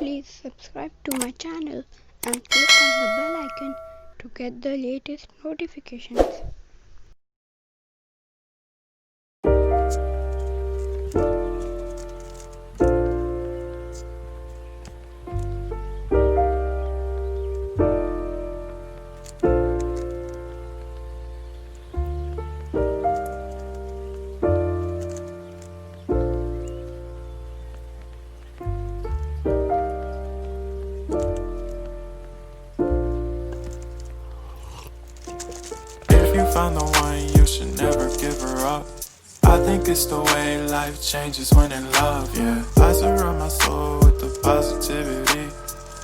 Please subscribe to my channel and click on the bell icon to get the latest notifications. If you found the one, you should never give her up. I think it's the way life changes when in love, yeah. I surround my soul with the positivity.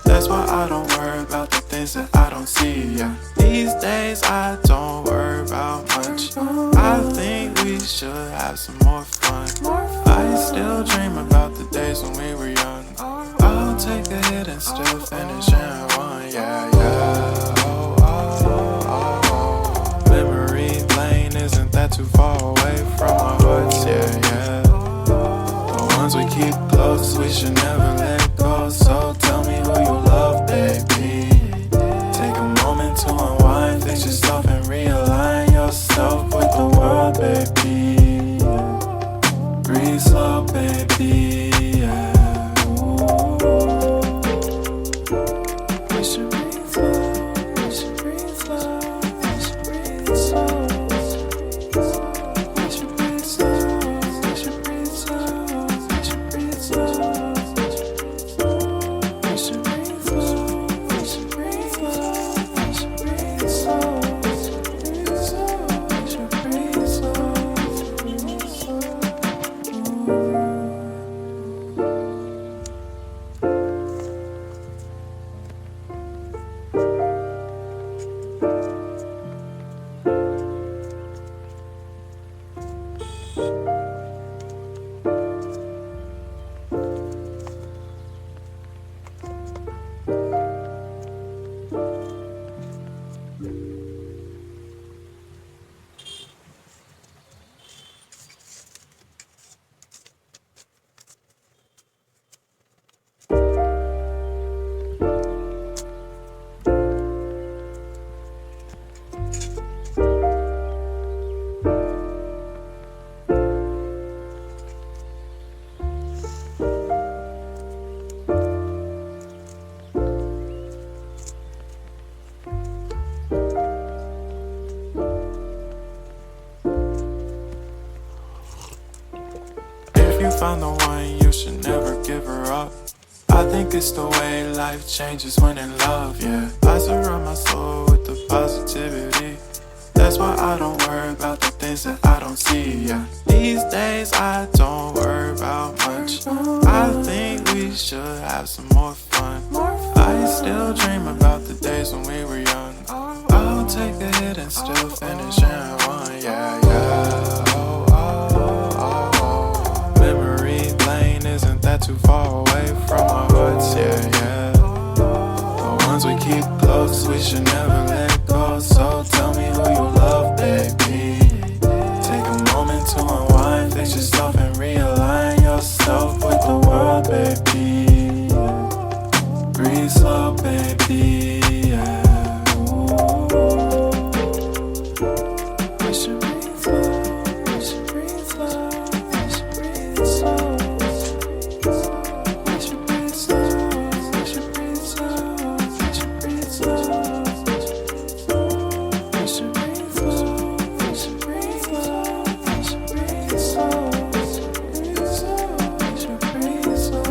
That's why I don't worry about the things that I don't see, yeah. These days I don't worry about much. I think we should have some more fun. I still dream about the days when we were young. I'll take a hit and still finish in one, yeah, yeah. Oh, oh, oh, oh. Memory lane isn't that too far away from our hearts, yeah, yeah. The ones we keep close, we should never let go. So tell me who you love, baby. Take a moment to unwind, fix yourself and realign yourself with the world, baby. Breathe slow, baby, yeah. We should breathe slow, we should breathe slow, we should breathe slow. We should breathe slow, we should breathe slow, we should breathe slow. We should breathe slow, we should breathe slow, we should breathe slow, we should breathe slow, breathe slow. If you found the one, you should never give her up. I think it's the way life changes when in love, yeah. I surround my soul with the positivity. That's why I don't worry about the things that I don't see, yeah. These days I don't worry about much. I think we should have some more fun. I still dream about the days when we were young. I'll take a hit and still finish in one, yeah, yeah. Oh, oh, oh, oh. Memory lane isn't that too far away from our hearts, yeah, yeah. The ones we keep close, we should never let go. So tell me who you love, baby. Take a moment to unwind, fix yourself and realign yourself with the world, baby. Breathe slow, baby, yeah. We should breathe slow, we should breathe slow, we should breathe slow. We should breathe slow, we should breathe slow, we should breathe slow. We should breathe slow, we should breathe slow, we should breathe slow. We should breathe slow, breathe slow.